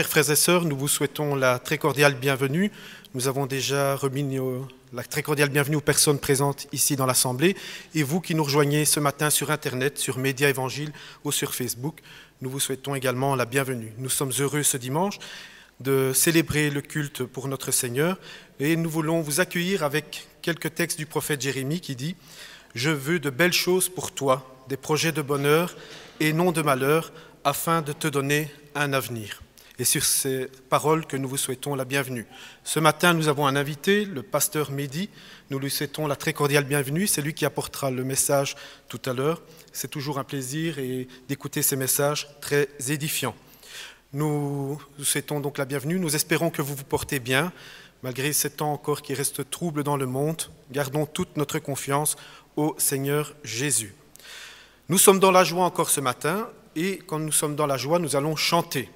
frères et sœurs, nous vous souhaitons la très cordiale bienvenue. Nous avons déjà remis la très cordiale bienvenue aux personnes présentes ici dans l'Assemblée. Et vous qui nous rejoignez ce matin sur Internet, sur Média Évangile ou sur Facebook, nous vous souhaitons également la bienvenue. Nous sommes heureux ce dimanche de célébrer le culte pour notre Seigneur et nous voulons vous accueillir avec quelques textes du prophète Jérémie qui dit « Je veux de belles choses pour toi, des projets de bonheur et non de malheur, afin de te donner un avenir. » Et sur ces paroles que nous vous souhaitons la bienvenue. Ce matin, nous avons un invité, le pasteur Mehdi. Nous lui souhaitons la très cordiale bienvenue. C'est lui qui apportera le message tout à l'heure. C'est toujours un plaisir d'écouter ces messages très édifiants. Nous vous souhaitons donc la bienvenue. Nous espérons que vous vous portez bien. Malgré ces temps encore qui restent troubles dans le monde, gardons toute notre confiance au Seigneur Jésus. Nous sommes dans la joie encore ce matin. Et quand nous sommes dans la joie, nous allons chanter.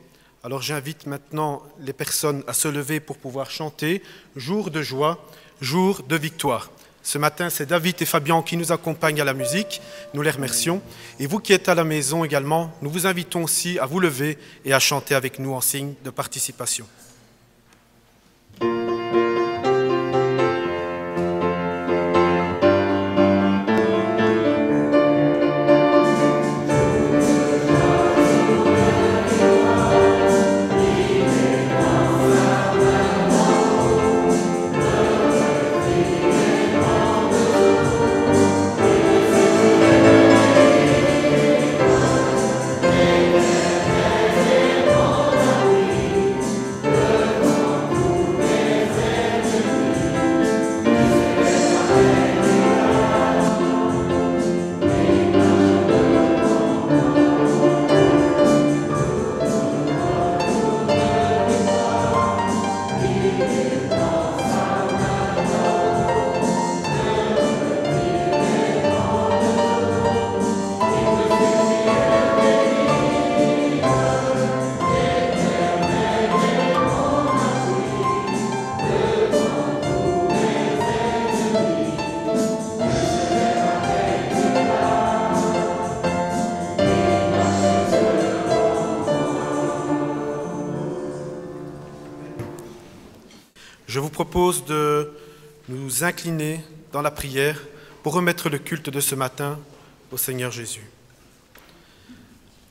Alors j'invite maintenant les personnes à se lever pour pouvoir chanter « Jour de joie, jour de victoire ». Ce matin, c'est David et Fabien qui nous accompagnent à la musique. Nous les remercions. Et vous qui êtes à la maison également, nous vous invitons aussi à vous lever et à chanter avec nous en signe de participation. Je vous propose de nous incliner dans la prière pour remettre le culte de ce matin au Seigneur Jésus.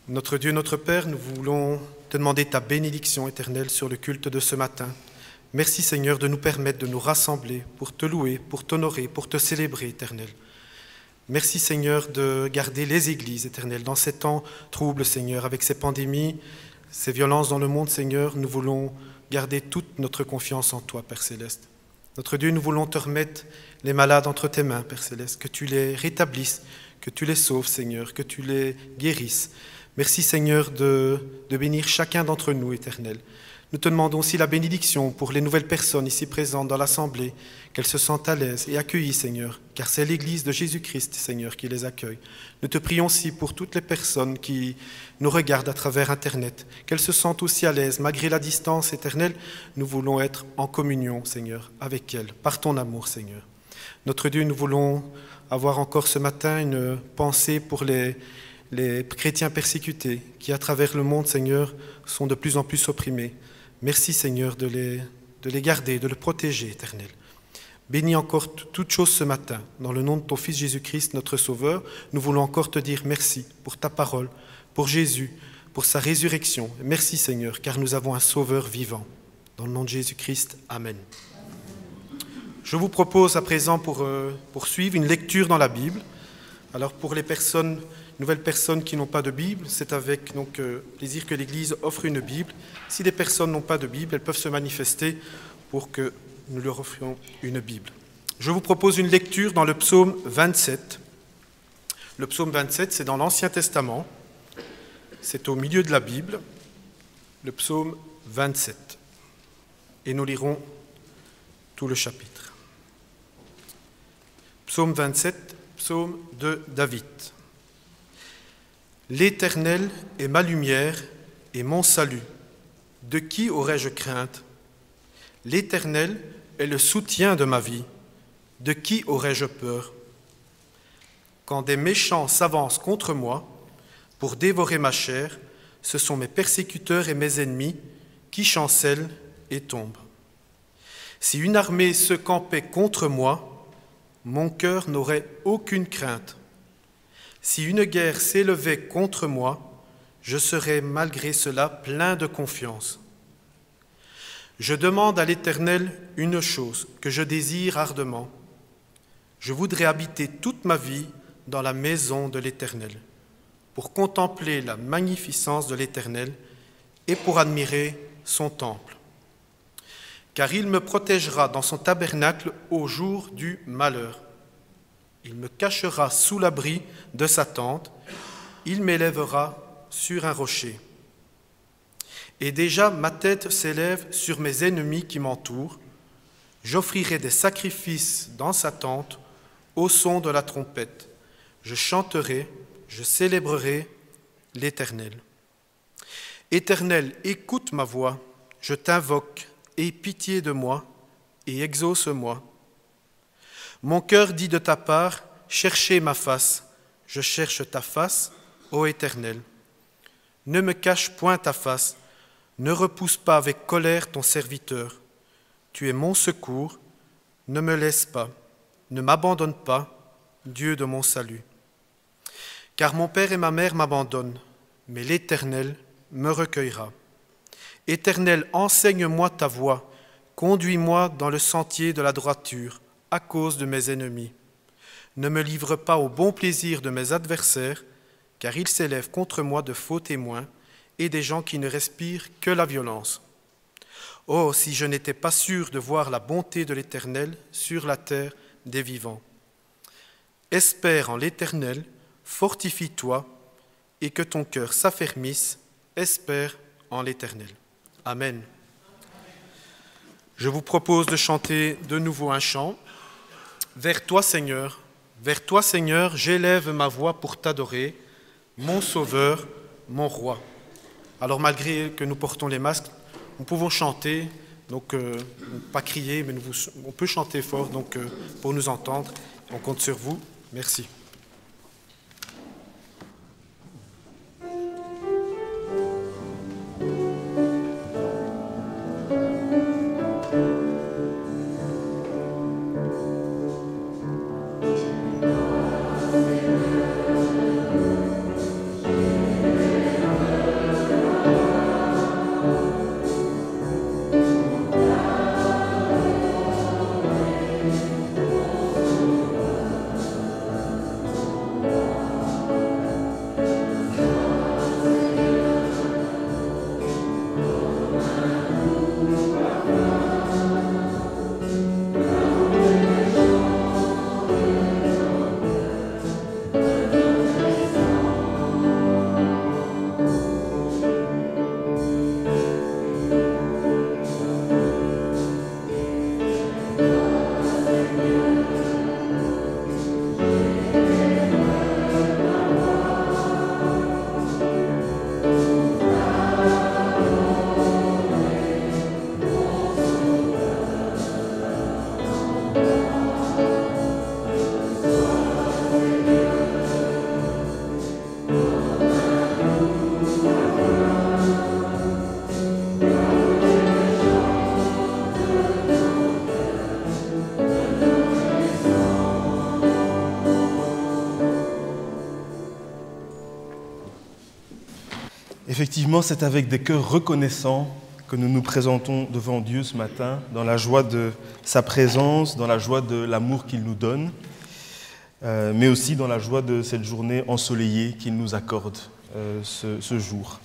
Notre Dieu, notre Père, nous voulons te demander ta bénédiction éternelle sur le culte de ce matin. Merci Seigneur de nous permettre de nous rassembler pour te louer, pour t'honorer, pour te célébrer, Éternel. Merci Seigneur de garder les églises, Éternel, dans ces temps troubles, Seigneur, avec ces pandémies, ces violences dans le monde, Seigneur, nous voulons garder toute notre confiance en toi, Père Céleste. Notre Dieu, nous voulons te remettre les malades entre tes mains, Père Céleste, que tu les rétablisses, que tu les sauves, Seigneur, que tu les guérisses. Merci, Seigneur, de bénir chacun d'entre nous, Éternel. Nous te demandons aussi la bénédiction pour les nouvelles personnes ici présentes dans l'Assemblée, qu'elles se sentent à l'aise et accueillies, Seigneur, car c'est l'Église de Jésus-Christ, Seigneur, qui les accueille. Nous te prions aussi pour toutes les personnes qui nous regardent à travers Internet, qu'elles se sentent aussi à l'aise, malgré la distance éternelle. Nous voulons être en communion, Seigneur, avec elles, par ton amour, Seigneur. Notre Dieu, nous voulons avoir encore ce matin une pensée pour les chrétiens persécutés, qui à travers le monde, Seigneur, sont de plus en plus opprimés. Merci, Seigneur, de les garder, de les protéger, Éternel. Bénis encore toutes choses ce matin. Dans le nom de ton Fils Jésus-Christ, notre Sauveur, nous voulons encore te dire merci pour ta parole, pour Jésus, pour sa résurrection. Merci, Seigneur, car nous avons un Sauveur vivant. Dans le nom de Jésus-Christ, Amen. Je vous propose à présent, pour poursuivre, une lecture dans la Bible. Alors, pour les nouvelles personnes qui n'ont pas de Bible, c'est avec plaisir que l'Église offre une Bible. Si des personnes n'ont pas de Bible, elles peuvent se manifester pour que nous leur offrions une Bible. Je vous propose une lecture dans le psaume 27. Le psaume 27, c'est dans l'Ancien Testament. C'est au milieu de la Bible, le psaume 27. Et nous lirons tout le chapitre. Psaume 27, psaume de David. L'Éternel est ma lumière et mon salut. De qui aurais-je crainte? L'Éternel est le soutien de ma vie. De qui aurais-je peur? Quand des méchants s'avancent contre moi pour dévorer ma chair, ce sont mes persécuteurs et mes ennemis qui chancelle et tombe. Si une armée se campait contre moi, mon cœur n'aurait aucune crainte. Si une guerre s'élevait contre moi, je serais malgré cela plein de confiance. Je demande à l'Éternel une chose que je désire ardemment. Je voudrais habiter toute ma vie dans la maison de l'Éternel, pour contempler la magnificence de l'Éternel et pour admirer son temple. Car il me protégera dans son tabernacle au jour du malheur. Il me cachera sous l'abri de sa tente, il m'élèvera sur un rocher. Et déjà ma tête s'élève sur mes ennemis qui m'entourent. J'offrirai des sacrifices dans sa tente au son de la trompette. Je chanterai, je célébrerai l'Éternel. Éternel, écoute ma voix, je t'invoque, aie pitié de moi et exauce-moi. Mon cœur dit de ta part, cherchez ma face, je cherche ta face, ô Éternel. Ne me cache point ta face, ne repousse pas avec colère ton serviteur. Tu es mon secours, ne me laisse pas, ne m'abandonne pas, Dieu de mon salut. Car mon père et ma mère m'abandonnent, mais l'Éternel me recueillera. Éternel, enseigne-moi ta voie, conduis-moi dans le sentier de la droiture, à cause de mes ennemis. Ne me livre pas au bon plaisir de mes adversaires, car ils s'élèvent contre moi de faux témoins et des gens qui ne respirent que la violence. Oh, si je n'étais pas sûr de voir la bonté de l'Éternel sur la terre des vivants. Espère en l'Éternel, fortifie-toi, et que ton cœur s'affermisse, espère en l'Éternel. Amen. Je vous propose de chanter de nouveau un chant. Vers toi, Seigneur, j'élève ma voix pour t'adorer, mon Sauveur, mon Roi. Alors malgré que nous portons les masques, nous pouvons chanter, donc pas crier, mais on peut chanter fort donc, pour nous entendre. On compte sur vous. Merci. Effectivement, c'est avec des cœurs reconnaissants que nous nous présentons devant Dieu ce matin, dans la joie de sa présence, dans la joie de l'amour qu'il nous donne, mais aussi dans la joie de cette journée ensoleillée qu'il nous accorde ce jour.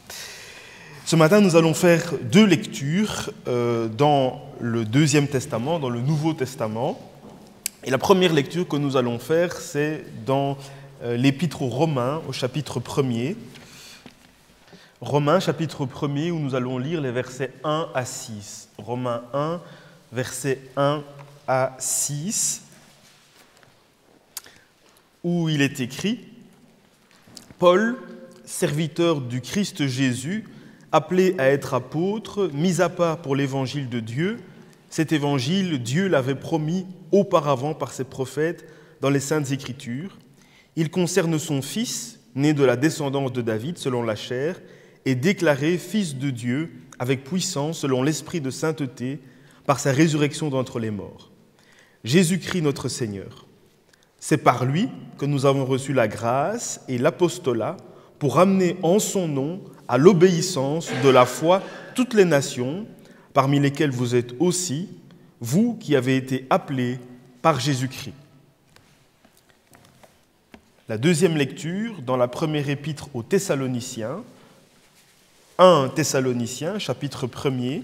Ce matin, nous allons faire deux lectures dans le Deuxième Testament, dans le Nouveau Testament. Et la première lecture que nous allons faire, c'est dans l'Épître aux Romains, au chapitre 1er. Romains, chapitre 1er, où nous allons lire les versets 1 à 6. Romains 1, versets 1 à 6, où il est écrit « Paul, serviteur du Christ Jésus, appelé à être apôtre, mis à part pour l'évangile de Dieu, cet évangile, Dieu l'avait promis auparavant par ses prophètes dans les Saintes Écritures. Il concerne son Fils, né de la descendance de David selon la chair, et déclaré Fils de Dieu avec puissance, selon l'esprit de sainteté, par sa résurrection d'entre les morts. Jésus-Christ notre Seigneur. C'est par lui que nous avons reçu la grâce et l'apostolat pour amener en son nom à l'obéissance de la foi toutes les nations, parmi lesquelles vous êtes aussi, vous qui avez été appelés par Jésus-Christ. La deuxième lecture dans la première épître aux Thessaloniciens, 1 Thessaloniciens, chapitre 1er.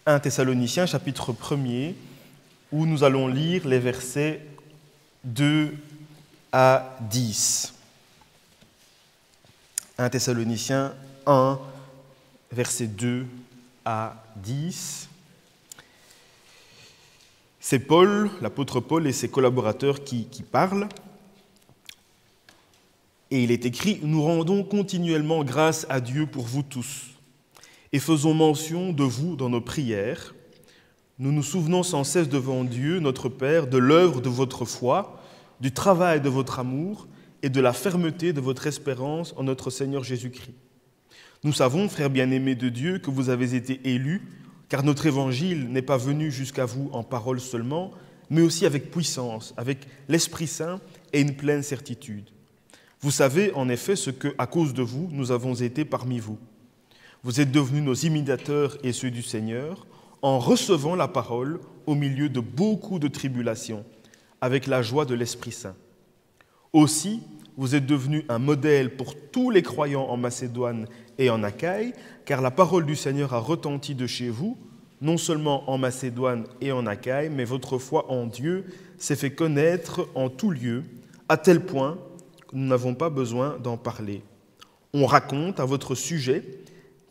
« 1 Thessaloniciens, chapitre 1er, où nous allons lire les versets 2 à 10. 1 Thessaloniciens 1, versets 2 à 10. C'est Paul, l'apôtre Paul et ses collaborateurs qui parlent. Et il est écrit « Nous rendons continuellement grâce à Dieu pour vous tous, et faisons mention de vous dans nos prières. Nous nous souvenons sans cesse devant Dieu, notre Père, de l'œuvre de votre foi, du travail de votre amour et de la fermeté de votre espérance en notre Seigneur Jésus-Christ. Nous savons, frères bien-aimés de Dieu, que vous avez été élus, car notre évangile n'est pas venu jusqu'à vous en parole seulement, mais aussi avec puissance, avec l'Esprit Saint et une pleine certitude. Vous savez en effet ce que, à cause de vous, nous avons été parmi vous. Vous êtes devenus nos imitateurs et ceux du Seigneur, en recevant la parole au milieu de beaucoup de tribulations, avec la joie de l'Esprit Saint. Aussi, vous êtes devenus un modèle pour tous les croyants en Macédoine et en Achaïe, car la parole du Seigneur a retenti de chez vous, non seulement en Macédoine et en Achaïe, mais votre foi en Dieu s'est fait connaître en tout lieu, à tel point que nous n'avons pas besoin d'en parler. On raconte à votre sujet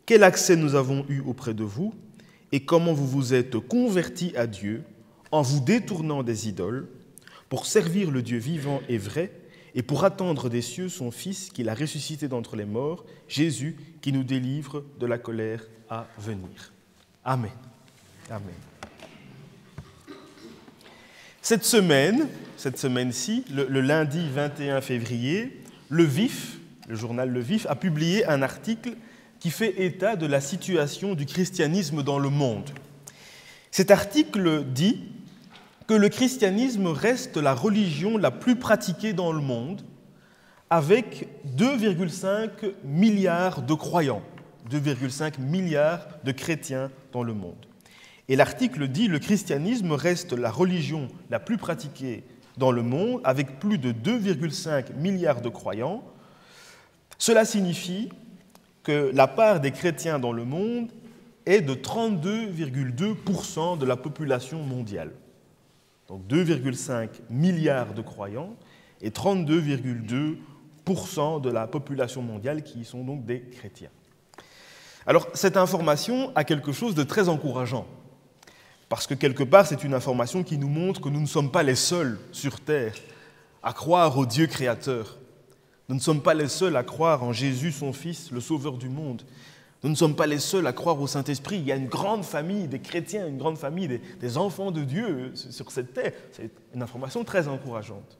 quel accès nous avons eu auprès de vous et comment vous vous êtes convertis à Dieu en vous détournant des idoles pour servir le Dieu vivant et vrai et pour attendre des cieux son Fils qu'il a ressuscité d'entre les morts, Jésus, qui nous délivre de la colère à venir. Amen. Amen. Cette semaine-ci, le lundi 21 février, Le Vif, le journal Le Vif, a publié un article qui fait état de la situation du christianisme dans le monde. Cet article dit que le christianisme reste la religion la plus pratiquée dans le monde, avec 2,5 milliards de croyants, 2,5 milliards de chrétiens dans le monde. Et l'article dit que le christianisme reste la religion la plus pratiquée dans le monde, avec plus de 2,5 milliards de croyants. Cela signifie que la part des chrétiens dans le monde est de 32,2% de la population mondiale. Donc 2,5 milliards de croyants et 32,2% de la population mondiale qui sont donc des chrétiens. Alors cette information a quelque chose de très encourageant, parce que quelque part c'est une information qui nous montre que nous ne sommes pas les seuls sur Terre à croire au Dieu créateur. Nous ne sommes pas les seuls à croire en Jésus, son Fils, le Sauveur du monde. Nous ne sommes pas les seuls à croire au Saint-Esprit. Il y a une grande famille des chrétiens, une grande famille des enfants de Dieu sur cette terre. C'est une information très encourageante.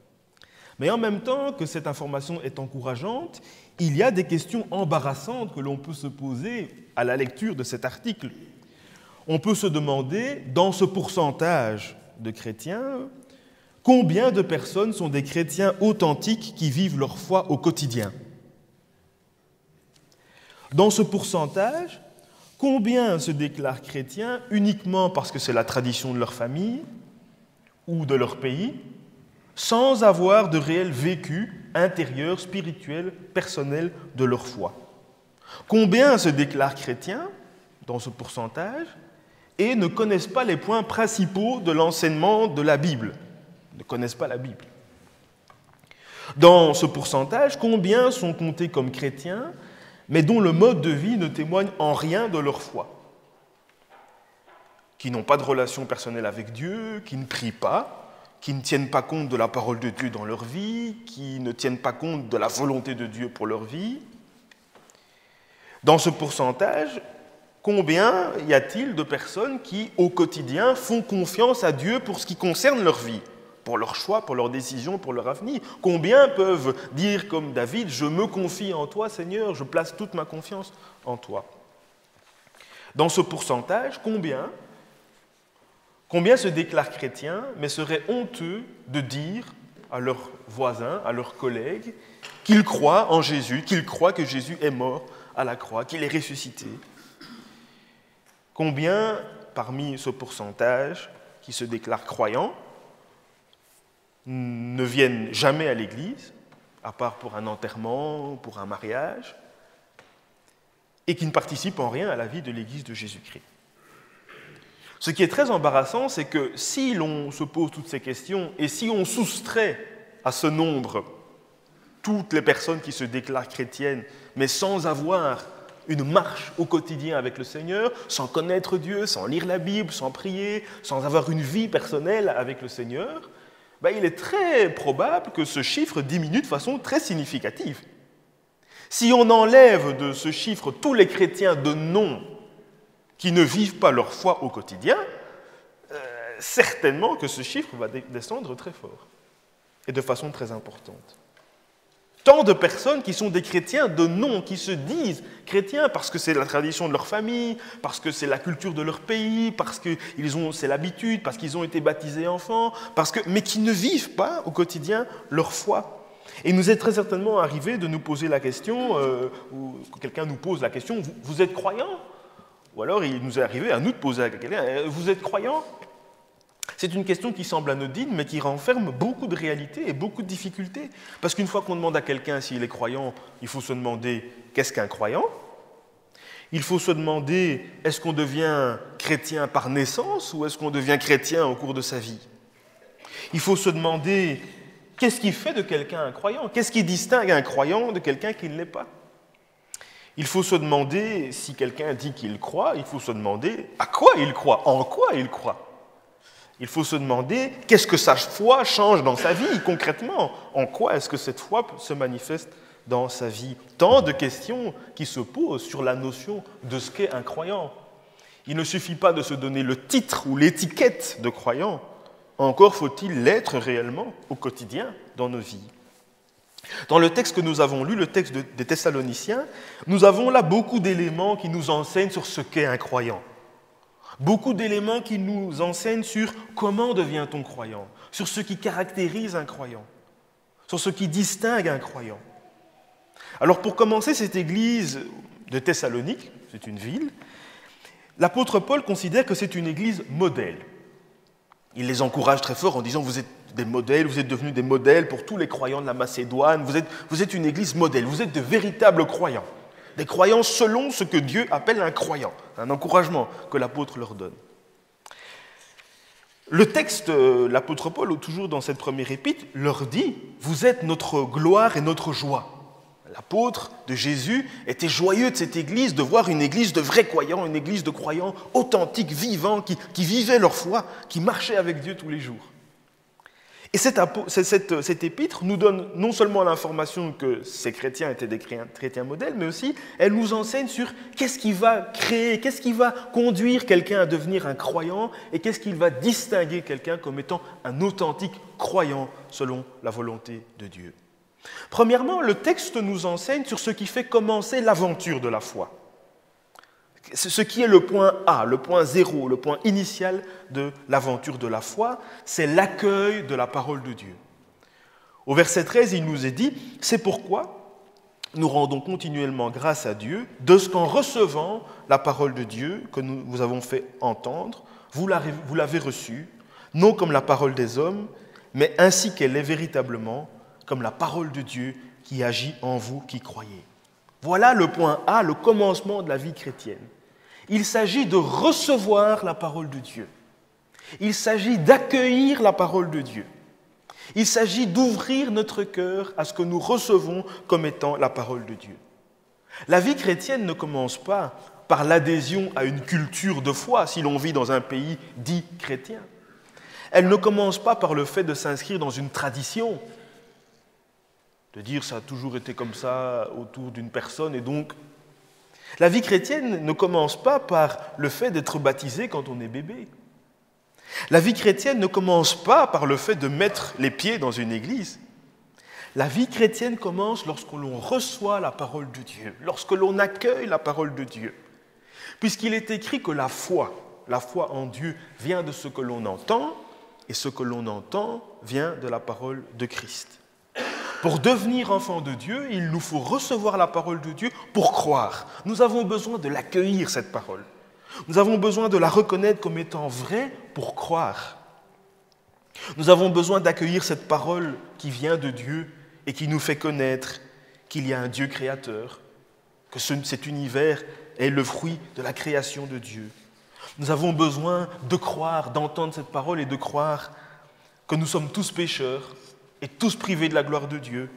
Mais en même temps que cette information est encourageante, il y a des questions embarrassantes que l'on peut se poser à la lecture de cet article. On peut se demander, dans ce pourcentage de chrétiens, combien de personnes sont des chrétiens authentiques qui vivent leur foi au quotidien ? Dans ce pourcentage, combien se déclarent chrétiens uniquement parce que c'est la tradition de leur famille ou de leur pays, sans avoir de réel vécu intérieur, spirituel, personnel de leur foi? Combien se déclarent chrétiens dans ce pourcentage et ne connaissent pas les points principaux de l'enseignement de la Bible, ne connaissent pas la Bible? Dans ce pourcentage, combien sont comptés comme chrétiens mais dont le mode de vie ne témoigne en rien de leur foi, qui n'ont pas de relation personnelle avec Dieu, qui ne prient pas, qui ne tiennent pas compte de la parole de Dieu dans leur vie, qui ne tiennent pas compte de la volonté de Dieu pour leur vie? Dans ce pourcentage, combien y a-t-il de personnes qui, au quotidien, font confiance à Dieu pour ce qui concerne leur vie, pour leur choix, pour leurs décisions, pour leur avenir. Combien peuvent dire comme David, « Je me confie en toi, Seigneur, je place toute ma confiance en toi ». Dans ce pourcentage, combien se déclarent chrétiens, mais seraient honteux de dire à leurs voisins, à leurs collègues, qu'ils croient en Jésus, qu'ils croient que Jésus est mort à la croix, qu'il est ressuscité. Combien, parmi ce pourcentage qui se déclarent croyants, ne viennent jamais à l'église, à part pour un enterrement ou pour un mariage, et qui ne participent en rien à la vie de l'église de Jésus-Christ. Ce qui est très embarrassant, c'est que si l'on se pose toutes ces questions et si on soustrait à ce nombre toutes les personnes qui se déclarent chrétiennes, mais sans avoir une marche au quotidien avec le Seigneur, sans connaître Dieu, sans lire la Bible, sans prier, sans avoir une vie personnelle avec le Seigneur, il est très probable que ce chiffre diminue de façon très significative. Si on enlève de ce chiffre tous les chrétiens de nom qui ne vivent pas leur foi au quotidien, certainement que ce chiffre va descendre très fort et de façon très importante. Tant de personnes qui sont des chrétiens de nom, qui se disent chrétiens parce que c'est la tradition de leur famille, parce que c'est la culture de leur pays, parce que c'est l'habitude, parce qu'ils ont été baptisés enfants, mais qui ne vivent pas au quotidien leur foi. Et il nous est très certainement arrivé de nous poser la question, ou que quelqu'un nous pose la question, vous êtes croyant ? Ou alors il nous est arrivé à nous de poser à quelqu'un, vous êtes croyant ? C'est une question qui semble anodine, mais qui renferme beaucoup de réalités et beaucoup de difficultés. Parce qu'une fois qu'on demande à quelqu'un s'il est croyant, il faut se demander qu'est-ce qu'un croyant ? Il faut se demander est-ce qu'on devient chrétien par naissance ou est-ce qu'on devient chrétien au cours de sa vie ? Il faut se demander qu'est-ce qui fait de quelqu'un un croyant ? Qu'est-ce qui distingue un croyant de quelqu'un qui ne l'est pas ? Il faut se demander, si quelqu'un dit qu'il croit, il faut se demander à quoi il croit, en quoi il croit. Il faut se demander qu'est-ce que sa foi change dans sa vie concrètement. En quoi est-ce que cette foi se manifeste dans sa vie ? Tant de questions qui se posent sur la notion de ce qu'est un croyant. Il ne suffit pas de se donner le titre ou l'étiquette de croyant. Encore faut-il l'être réellement au quotidien dans nos vies. Dans le texte que nous avons lu, le texte des Thessaloniciens, nous avons là beaucoup d'éléments qui nous enseignent sur ce qu'est un croyant. Beaucoup d'éléments qui nous enseignent sur comment devient-on croyant, sur ce qui caractérise un croyant, sur ce qui distingue un croyant. Alors pour commencer, cette église de Thessalonique, c'est une ville, l'apôtre Paul considère que c'est une église modèle. Il les encourage très fort en disant « Vous êtes des modèles, vous êtes devenus des modèles pour tous les croyants de la Macédoine, vous êtes une église modèle, vous êtes de véritables croyants. » Des croyants selon ce que Dieu appelle un croyant, un encouragement que l'apôtre leur donne. Le texte, l'apôtre Paul, toujours dans cette première épître, leur dit « Vous êtes notre gloire et notre joie ». L'apôtre de Jésus était joyeux de cette église, de voir une église de vrais croyants, une église de croyants authentiques, vivants, qui vivaient leur foi, qui marchaient avec Dieu tous les jours. Et cette épître nous donne non seulement l'information que ces chrétiens étaient des chrétiens modèles, mais aussi elle nous enseigne sur qu'est-ce qui va créer, qu'est-ce qui va conduire quelqu'un à devenir un croyant et qu'est-ce qui va distinguer quelqu'un comme étant un authentique croyant selon la volonté de Dieu. Premièrement, le texte nous enseigne sur ce qui fait commencer l'aventure de la foi. Ce qui est le point A, le point zéro, le point initial de l'aventure de la foi, c'est l'accueil de la parole de Dieu. Au verset 13, il nous est dit « C'est pourquoi nous rendons continuellement grâce à Dieu de ce qu'en recevant la parole de Dieu que nous vous avons fait entendre, vous l'avez reçue, non comme la parole des hommes, mais ainsi qu'elle est véritablement, comme la parole de Dieu qui agit en vous qui croyez. » Voilà le point A, le commencement de la vie chrétienne. Il s'agit de recevoir la parole de Dieu. Il s'agit d'accueillir la parole de Dieu. Il s'agit d'ouvrir notre cœur à ce que nous recevons comme étant la parole de Dieu. La vie chrétienne ne commence pas par l'adhésion à une culture de foi, si l'on vit dans un pays dit chrétien. Elle ne commence pas par le fait de s'inscrire dans une tradition, de dire ça a toujours été comme ça autour d'une personne et donc... La vie chrétienne ne commence pas par le fait d'être baptisé quand on est bébé. La vie chrétienne ne commence pas par le fait de mettre les pieds dans une église. La vie chrétienne commence lorsque l'on reçoit la parole de Dieu, lorsque l'on accueille la parole de Dieu. Puisqu'il est écrit que la foi en Dieu vient de ce que l'on entend, et ce que l'on entend vient de la parole de Christ. Pour devenir enfant de Dieu, il nous faut recevoir la parole de Dieu pour croire. Nous avons besoin de l'accueillir, cette parole. Nous avons besoin de la reconnaître comme étant vraie pour croire. Nous avons besoin d'accueillir cette parole qui vient de Dieu et qui nous fait connaître qu'il y a un Dieu créateur, que cet univers est le fruit de la création de Dieu. Nous avons besoin de croire, d'entendre cette parole et de croire que nous sommes tous pécheurs et tous privés de la gloire de Dieu.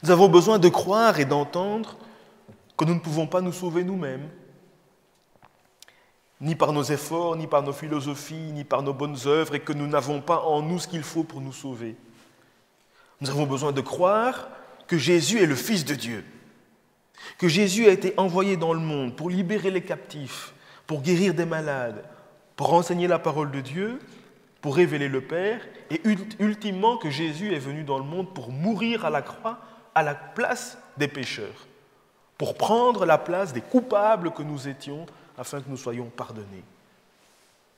Nous avons besoin de croire et d'entendre que nous ne pouvons pas nous sauver nous-mêmes, ni par nos efforts, ni par nos philosophies, ni par nos bonnes œuvres, et que nous n'avons pas en nous ce qu'il faut pour nous sauver. Nous avons besoin de croire que Jésus est le Fils de Dieu, que Jésus a été envoyé dans le monde pour libérer les captifs, pour guérir des malades, pour enseigner la parole de Dieu, pour révéler le Père, et ultimement que Jésus est venu dans le monde pour mourir à la croix à la place des pécheurs, pour prendre la place des coupables que nous étions, afin que nous soyons pardonnés.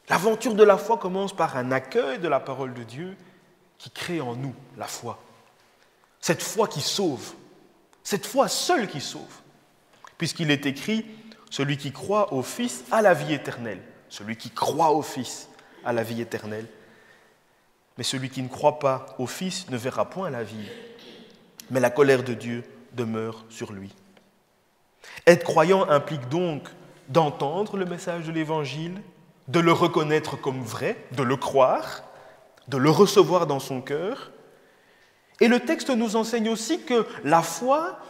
L'aventure de la foi commence par un accueil de la parole de Dieu qui crée en nous la foi. Cette foi qui sauve, cette foi seule qui sauve, puisqu'il est écrit « Celui qui croit au Fils a la vie éternelle ». Celui qui croit au Fils a la vie éternelle. Mais celui qui ne croit pas au Fils ne verra point la vie, mais la colère de Dieu demeure sur lui. Être croyant implique donc d'entendre le message de l'Évangile, de le reconnaître comme vrai, de le croire, de le recevoir dans son cœur. Et le texte nous enseigne aussi que la foi,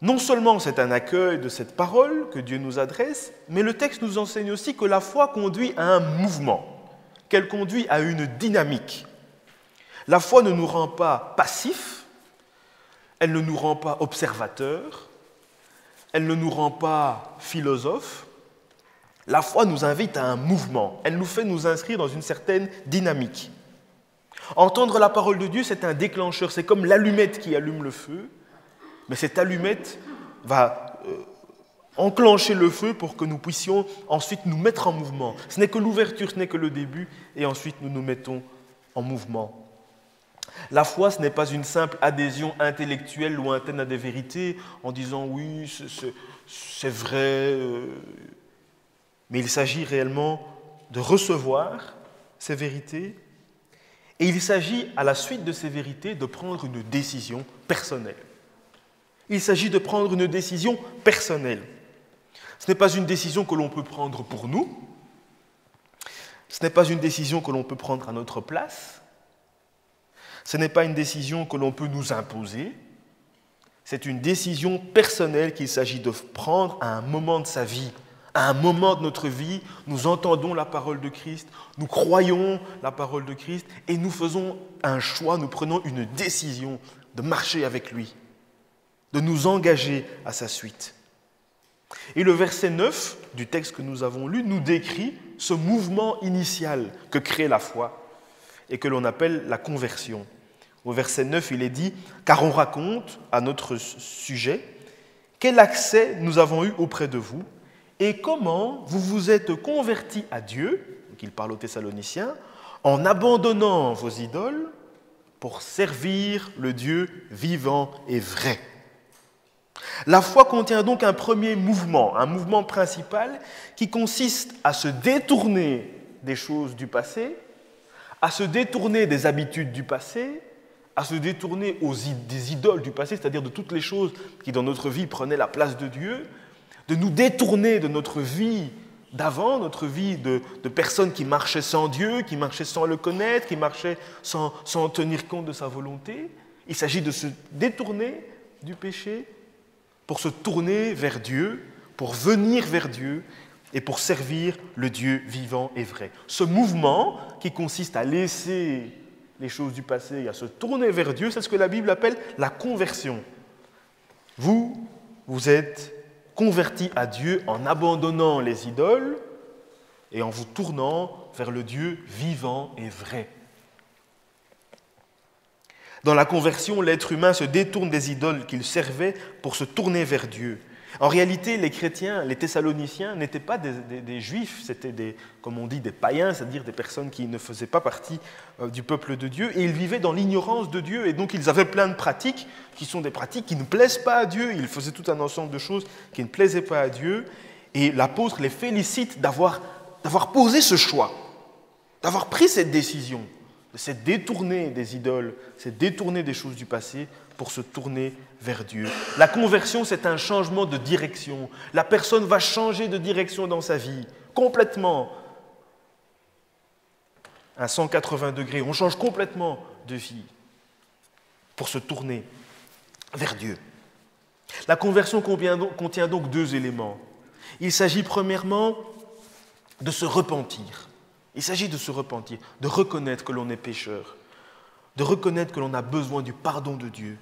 non seulement c'est un accueil de cette parole que Dieu nous adresse, mais le texte nous enseigne aussi que la foi conduit à un mouvement, qu'elle conduit à une dynamique. La foi ne nous rend pas passifs, elle ne nous rend pas observateurs, elle ne nous rend pas philosophes. La foi nous invite à un mouvement. Elle nous fait nous inscrire dans une certaine dynamique. Entendre la parole de Dieu, c'est un déclencheur. C'est comme l'allumette qui allume le feu. Mais cette allumette va enclencher le feu pour que nous puissions ensuite nous mettre en mouvement. Ce n'est que l'ouverture, ce n'est que le début. Et ensuite, nous nous mettons en mouvement. La foi, ce n'est pas une simple adhésion intellectuelle lointaine à des vérités en disant « oui, c'est vrai ». Mais il s'agit réellement de recevoir ces vérités et il s'agit, à la suite de ces vérités, de prendre une décision personnelle. Il s'agit de prendre une décision personnelle. Ce n'est pas une décision que l'on peut prendre pour nous, ce n'est pas une décision que l'on peut prendre à notre place, ce n'est pas une décision que l'on peut nous imposer, c'est une décision personnelle qu'il s'agit de prendre à un moment de sa vie. À un moment de notre vie, nous entendons la parole de Christ, nous croyons la parole de Christ et nous faisons un choix, nous prenons une décision de marcher avec lui, de nous engager à sa suite. Et le verset 9 du texte que nous avons lu nous décrit ce mouvement initial que crée la foi et que l'on appelle la conversion. Au verset 9, il est dit « Car on raconte à notre sujet quel accès nous avons eu auprès de vous et comment vous vous êtes convertis à Dieu, donc il parle aux Thessaloniciens, en abandonnant vos idoles pour servir le Dieu vivant et vrai. » La foi contient donc un premier mouvement, un mouvement principal qui consiste à se détourner des choses du passé, à se détourner des habitudes du passé, à se détourner des idoles du passé, c'est-à-dire de toutes les choses qui dans notre vie prenaient la place de Dieu, de nous détourner de notre vie d'avant, notre vie de personnes qui marchaient sans Dieu, qui marchaient sans le connaître, qui marchaient sans tenir compte de sa volonté. Il s'agit de se détourner du péché pour se tourner vers Dieu, pour venir vers Dieu et pour servir le Dieu vivant et vrai. Ce mouvement qui consiste à laisser les choses du passé et à se tourner vers Dieu, c'est ce que la Bible appelle la conversion. Vous êtes convertis à Dieu en abandonnant les idoles et en vous tournant vers le Dieu vivant et vrai. Dans la conversion, l'être humain se détourne des idoles qu'il servait pour se tourner vers Dieu. En réalité, les chrétiens, les Thessaloniciens, n'étaient pas des juifs, c'était comme on dit, des païens, c'est-à-dire des personnes qui ne faisaient pas partie du peuple de Dieu, et ils vivaient dans l'ignorance de Dieu, et donc ils avaient plein de pratiques qui sont des pratiques qui ne plaisent pas à Dieu, ils faisaient tout un ensemble de choses qui ne plaisaient pas à Dieu, et l'apôtre les félicite d'avoir posé ce choix, d'avoir pris cette décision, de s'être détourné des idoles, s'être détourné des choses du passé pour se tourner vers Dieu. La conversion, c'est un changement de direction. La personne va changer de direction dans sa vie, complètement. À 180 degrés, on change complètement de vie pour se tourner vers Dieu. La conversion contient donc deux éléments. Il s'agit premièrement de se repentir. Il s'agit de se repentir, de reconnaître que l'on est pécheur, de reconnaître que l'on a besoin du pardon de Dieu,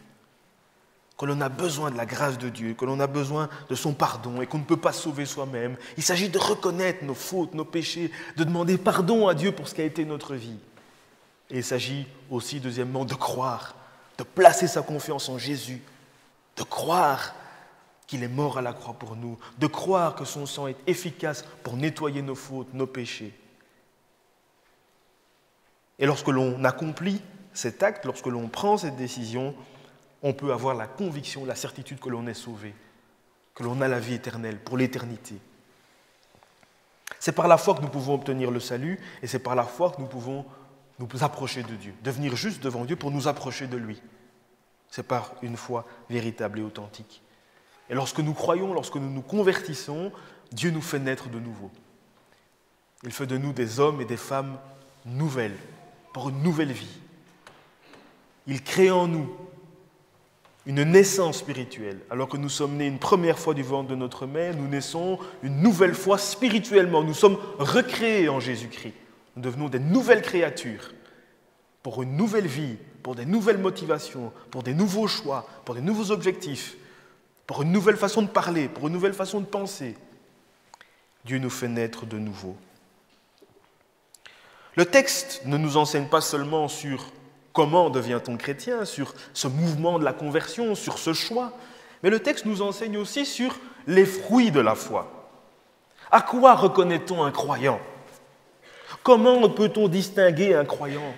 que l'on a besoin de la grâce de Dieu, que l'on a besoin de son pardon et qu'on ne peut pas sauver soi-même. Il s'agit de reconnaître nos fautes, nos péchés, de demander pardon à Dieu pour ce qu'a été notre vie. Et il s'agit aussi, deuxièmement, de croire, de placer sa confiance en Jésus, de croire qu'il est mort à la croix pour nous, de croire que son sang est efficace pour nettoyer nos fautes, nos péchés. Et lorsque l'on accomplit cet acte, lorsque l'on prend cette décision, on peut avoir la conviction, la certitude que l'on est sauvé, que l'on a la vie éternelle pour l'éternité. C'est par la foi que nous pouvons obtenir le salut et c'est par la foi que nous pouvons nous approcher de Dieu, devenir justes devant Dieu pour nous approcher de lui. C'est par une foi véritable et authentique. Et lorsque nous croyons, lorsque nous nous convertissons, Dieu nous fait naître de nouveau. Il fait de nous des hommes et des femmes nouvelles, pour une nouvelle vie. Il crée en nous une naissance spirituelle. Alors que nous sommes nés une première fois du ventre de notre mère, nous naissons une nouvelle fois spirituellement. Nous sommes recréés en Jésus-Christ. Nous devenons des nouvelles créatures pour une nouvelle vie, pour des nouvelles motivations, pour des nouveaux choix, pour des nouveaux objectifs, pour une nouvelle façon de parler, pour une nouvelle façon de penser. Dieu nous fait naître de nouveau. Le texte ne nous enseigne pas seulement sur comment devient-on chrétien, sur ce mouvement de la conversion, sur ce choix, mais le texte nous enseigne aussi sur les fruits de la foi. À quoi reconnaît-on un croyant ? Comment peut-on distinguer un croyant ?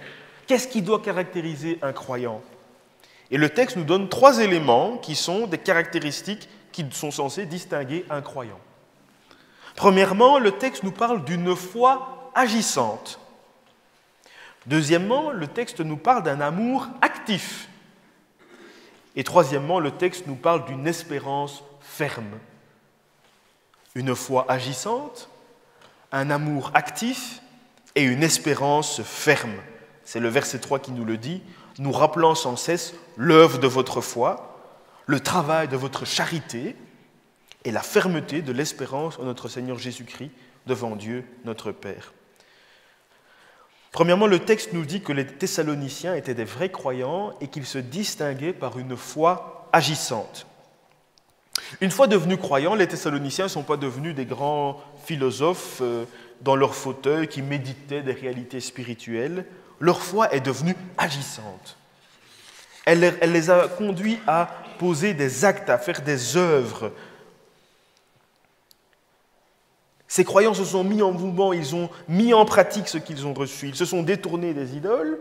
Qu'est-ce qui doit caractériser un croyant ? Et le texte nous donne 3 éléments qui sont des caractéristiques qui sont censées distinguer un croyant. Premièrement, le texte nous parle d'une foi agissante. Deuxièmement, le texte nous parle d'un amour actif. Et troisièmement, le texte nous parle d'une espérance ferme. Une foi agissante, un amour actif et une espérance ferme. C'est le verset 3 qui nous le dit, nous rappelant sans cesse l'œuvre de votre foi, le travail de votre charité et la fermeté de l'espérance en notre Seigneur Jésus-Christ devant Dieu notre Père. Premièrement, le texte nous dit que les Thessaloniciens étaient des vrais croyants et qu'ils se distinguaient par une foi agissante. Une fois devenus croyants, les Thessaloniciens ne sont pas devenus des grands philosophes dans leur fauteuil qui méditaient des réalités spirituelles. Leur foi est devenue agissante. Elle les a conduits à poser des actes, à faire des œuvres. Ces croyants se sont mis en mouvement, ils ont mis en pratique ce qu'ils ont reçu. Ils se sont détournés des idoles,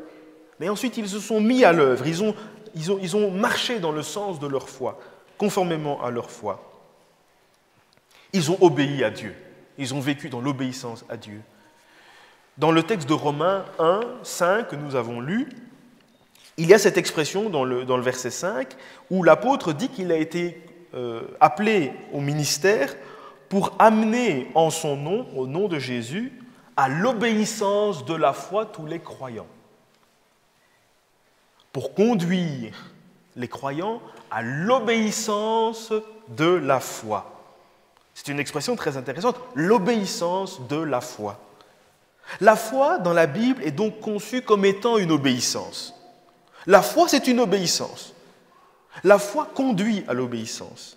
mais ensuite ils se sont mis à l'œuvre. Ils ont marché dans le sens de leur foi, conformément à leur foi. Ils ont obéi à Dieu. Ils ont vécu dans l'obéissance à Dieu. Dans le texte de Romains 1, 5 que nous avons lu, il y a cette expression dans le verset 5 où l'apôtre dit qu'il a été appelé au ministère pour amener en son nom, au nom de Jésus, à l'obéissance de la foi tous les croyants. Pour conduire les croyants à l'obéissance de la foi. C'est une expression très intéressante, l'obéissance de la foi. La foi, dans la Bible, est donc conçue comme étant une obéissance. La foi, c'est une obéissance. La foi conduit à l'obéissance.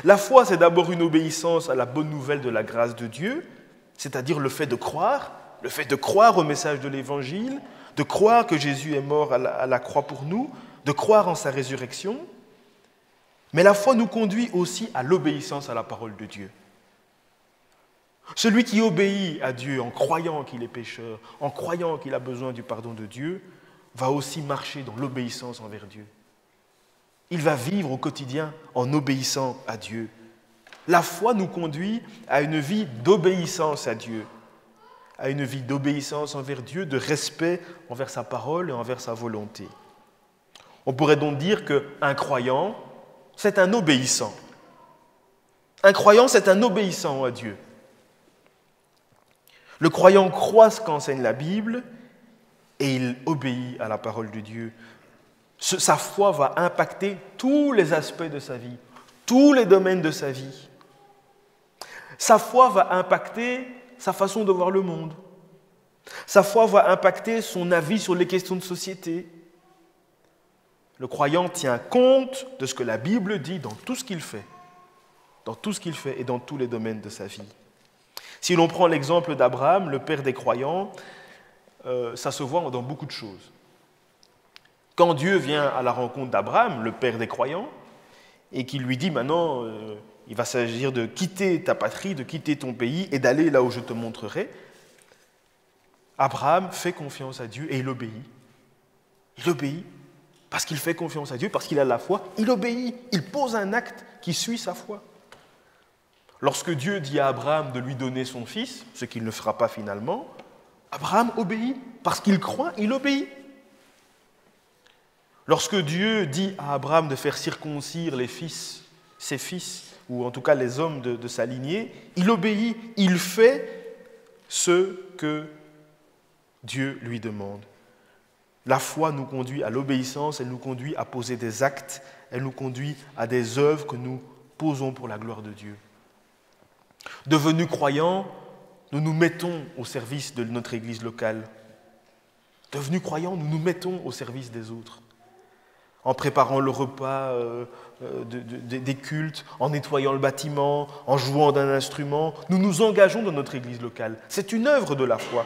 La foi, c'est d'abord une obéissance à la bonne nouvelle de la grâce de Dieu, c'est-à-dire le fait de croire au message de l'Évangile, de croire que Jésus est mort à la croix pour nous, de croire en sa résurrection. Mais la foi nous conduit aussi à l'obéissance à la parole de Dieu. Celui qui obéit à Dieu en croyant qu'il est pécheur, en croyant qu'il a besoin du pardon de Dieu, va aussi marcher dans l'obéissance envers Dieu. Il va vivre au quotidien en obéissant à Dieu. La foi nous conduit à une vie d'obéissance à Dieu, à une vie d'obéissance envers Dieu, de respect envers sa parole et envers sa volonté. On pourrait donc dire qu'un croyant, c'est un obéissant. Un croyant, c'est un obéissant à Dieu. Le croyant croit ce qu'enseigne la Bible et il obéit à la parole de Dieu. Sa foi va impacter tous les aspects de sa vie, tous les domaines de sa vie. Sa foi va impacter sa façon de voir le monde. Sa foi va impacter son avis sur les questions de société. Le croyant tient compte de ce que la Bible dit dans tout ce qu'il fait. Dans tout ce qu'il fait et dans tous les domaines de sa vie. Si l'on prend l'exemple d'Abraham, le père des croyants, ça se voit dans beaucoup de choses. Quand Dieu vient à la rencontre d'Abraham, le père des croyants, et qu'il lui dit maintenant, il va s'agir de quitter ta patrie, de quitter ton pays et d'aller là où je te montrerai, Abraham fait confiance à Dieu et il obéit. Il obéit parce qu'il fait confiance à Dieu, parce qu'il a la foi, il obéit, il pose un acte qui suit sa foi. Lorsque Dieu dit à Abraham de lui donner son fils, ce qu'il ne fera pas finalement, Abraham obéit. Parce qu'il croit, il obéit. Lorsque Dieu dit à Abraham de faire circoncire ses fils, ou en tout cas les hommes de sa lignée, il obéit, il fait ce que Dieu lui demande. La foi nous conduit à l'obéissance, elle nous conduit à poser des actes, elle nous conduit à des œuvres que nous posons pour la gloire de Dieu. Devenus croyants, nous nous mettons au service de notre église locale. Devenus croyants, nous nous mettons au service des autres. En préparant le repas des cultes, en nettoyant le bâtiment, en jouant d'un instrument, nous nous engageons dans notre église locale. C'est une œuvre de la foi.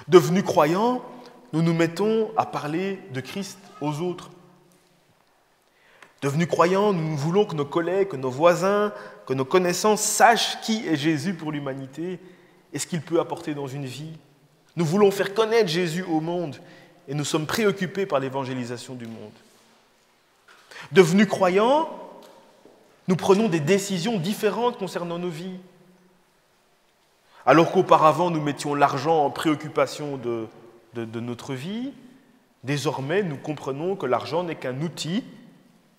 Devenus croyants, nous nous mettons à parler de Christ aux autres. Devenus croyants, nous voulons que nos collègues, que nos voisins, que nos connaissances sachent qui est Jésus pour l'humanité et ce qu'il peut apporter dans une vie. Nous voulons faire connaître Jésus au monde et nous sommes préoccupés par l'évangélisation du monde. Devenus croyants, nous prenons des décisions différentes concernant nos vies. Alors qu'auparavant, nous mettions l'argent en préoccupation de notre vie, désormais, nous comprenons que l'argent n'est qu'un outil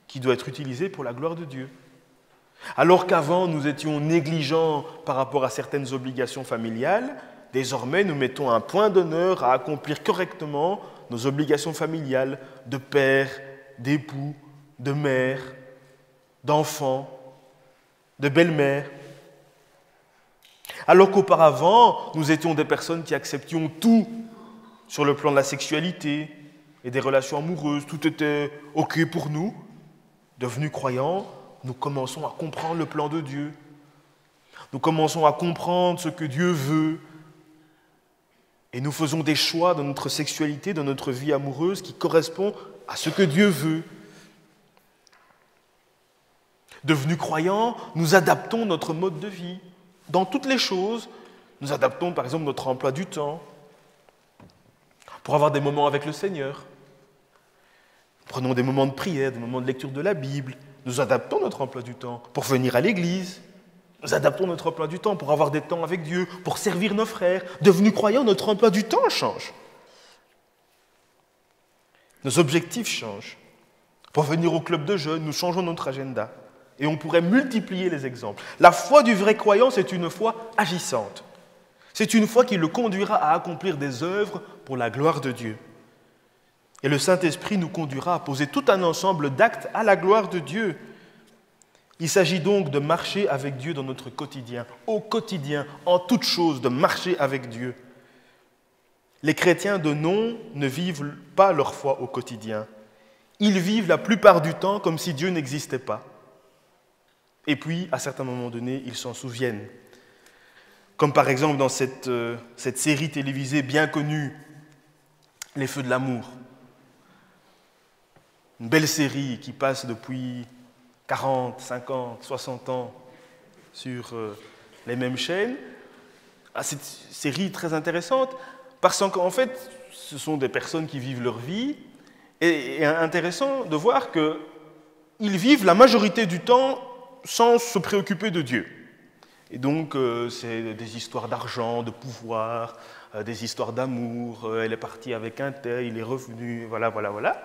qui doit être utilisé pour la gloire de Dieu. Alors qu'avant, nous étions négligents par rapport à certaines obligations familiales, désormais, nous mettons un point d'honneur à accomplir correctement nos obligations familiales de père, d'époux, de mère, d'enfant, de belle-mère. Alors qu'auparavant, nous étions des personnes qui acceptions tout sur le plan de la sexualité et des relations amoureuses, tout était OK pour nous. Devenus croyants, nous commençons à comprendre le plan de Dieu. Nous commençons à comprendre ce que Dieu veut. Et nous faisons des choix dans notre sexualité, dans notre vie amoureuse qui correspondent à ce que Dieu veut. Devenus croyants, nous adaptons notre mode de vie. Dans toutes les choses, nous adaptons par exemple notre emploi du temps pour avoir des moments avec le Seigneur. Prenons des moments de prière, des moments de lecture de la Bible. Nous adaptons notre emploi du temps pour venir à l'église. Nous adaptons notre emploi du temps pour avoir des temps avec Dieu, pour servir nos frères. Devenus croyants, notre emploi du temps change. Nos objectifs changent. Pour venir au club de jeunes, nous changeons notre agenda. Et on pourrait multiplier les exemples. La foi du vrai croyant, c'est une foi agissante. C'est une foi qui le conduira à accomplir des œuvres pour la gloire de Dieu. Et le Saint-Esprit nous conduira à poser tout un ensemble d'actes à la gloire de Dieu. Il s'agit donc de marcher avec Dieu dans notre quotidien, au quotidien, en toute chose, de marcher avec Dieu. Les chrétiens de nom ne vivent pas leur foi au quotidien. Ils vivent la plupart du temps comme si Dieu n'existait pas. Et puis, à certains moments donnés, ils s'en souviennent. Comme par exemple dans cette série télévisée bien connue, Les Feux de l'amour. Une belle série qui passe depuis 40, 50, 60 ans sur les mêmes chaînes. Cette série très intéressante parce qu'en fait, ce sont des personnes qui vivent leur vie et intéressant de voir qu'ils vivent la majorité du temps sans se préoccuper de Dieu. Et donc, c'est des histoires d'argent, de pouvoir, des histoires d'amour. Elle est partie avec un tel, il est revenu, voilà.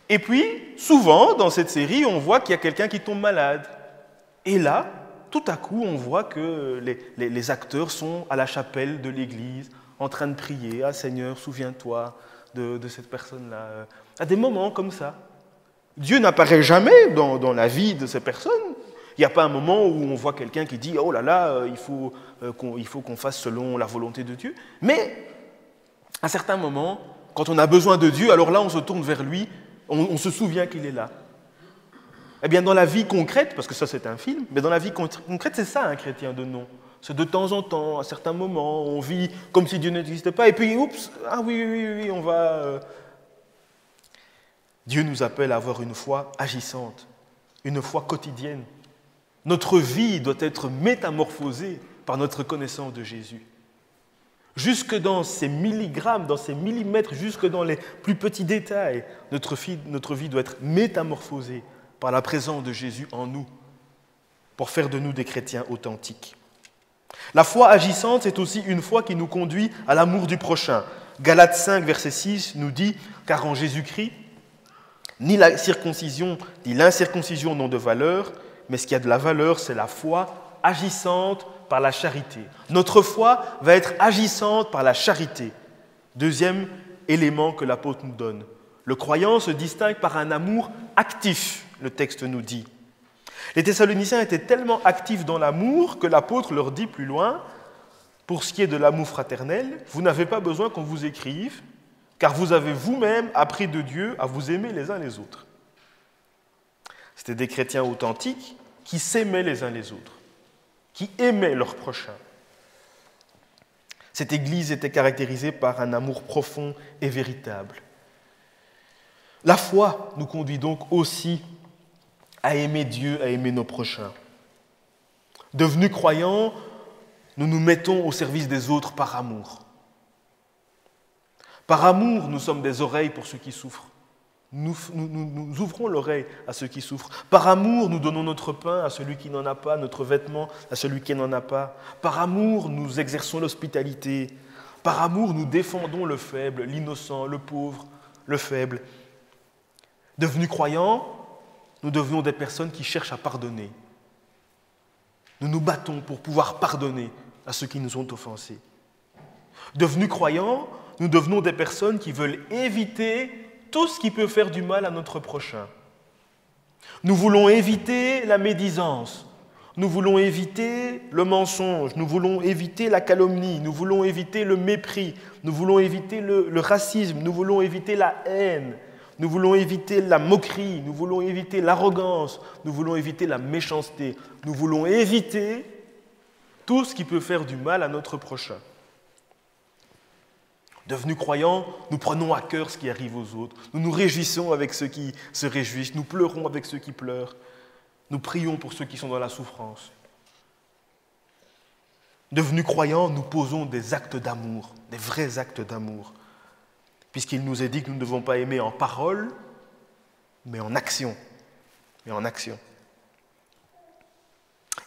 Et puis, souvent, dans cette série, on voit qu'il y a quelqu'un qui tombe malade. Et là, tout à coup, on voit que les acteurs sont à la chapelle de l'église, en train de prier. « Ah Seigneur, souviens-toi de cette personne-là. » À des moments comme ça. Dieu n'apparaît jamais dans la vie de ces personnes. Il n'y a pas un moment où on voit quelqu'un qui dit « Oh là là, il faut qu'on fasse selon la volonté de Dieu. » Mais, à certains moments, quand on a besoin de Dieu, alors là, on se tourne vers lui, on se souvient qu'il est là. Eh bien, dans la vie concrète, parce que ça, c'est un film, mais dans la vie concrète, c'est ça, un chrétien de nom. C'est de temps en temps, à certains moments, on vit comme si Dieu n'existait pas, et puis, oups, ah oui, on va... Dieu nous appelle à avoir une foi agissante, une foi quotidienne. Notre vie doit être métamorphosée par notre connaissance de Jésus. Jusque dans ces milligrammes, dans ces millimètres, jusque dans les plus petits détails, notre vie doit être métamorphosée par la présence de Jésus en nous, pour faire de nous des chrétiens authentiques. La foi agissante, c'est aussi une foi qui nous conduit à l'amour du prochain. Galates 5, verset 6 nous dit « Car en Jésus-Christ, ni la circoncision ni l'incirconcision n'ont de valeur, mais ce qui a de la valeur, c'est la foi agissante par la charité. » Notre foi va être agissante par la charité. Deuxième élément que l'apôtre nous donne. Le croyant se distingue par un amour actif, le texte nous dit. Les Thessaloniciens étaient tellement actifs dans l'amour que l'apôtre leur dit plus loin, pour ce qui est de l'amour fraternel, vous n'avez pas besoin qu'on vous écrive, car vous avez vous-même appris de Dieu à vous aimer les uns les autres. C'était des chrétiens authentiques qui s'aimaient les uns les autres, qui aimaient leurs prochains. Cette Église était caractérisée par un amour profond et véritable. La foi nous conduit donc aussi à aimer Dieu, à aimer nos prochains. Devenus croyants, nous nous mettons au service des autres par amour. Par amour, nous sommes des oreilles pour ceux qui souffrent. Nous ouvrons l'oreille à ceux qui souffrent. Par amour, nous donnons notre pain à celui qui n'en a pas, notre vêtement à celui qui n'en a pas. Par amour, nous exerçons l'hospitalité. Par amour, nous défendons le faible, l'innocent, le pauvre, le faible. Devenus croyants, nous devenons des personnes qui cherchent à pardonner. Nous nous battons pour pouvoir pardonner à ceux qui nous ont offensés. Devenus croyants, nous devenons des personnes qui veulent éviter tout ce qui peut faire du mal à notre prochain. Nous voulons éviter la médisance, nous voulons éviter le mensonge, nous voulons éviter la calomnie, nous voulons éviter le mépris, nous voulons éviter le racisme, nous voulons éviter la haine, nous voulons éviter la moquerie, nous voulons éviter l'arrogance, nous voulons éviter la méchanceté, nous voulons éviter tout ce qui peut faire du mal à notre prochain. Devenus croyants, nous prenons à cœur ce qui arrive aux autres. Nous nous réjouissons avec ceux qui se réjouissent. Nous pleurons avec ceux qui pleurent. Nous prions pour ceux qui sont dans la souffrance. Devenus croyants, nous posons des actes d'amour, des vrais actes d'amour. Puisqu'il nous est dit que nous ne devons pas aimer en parole, mais en action.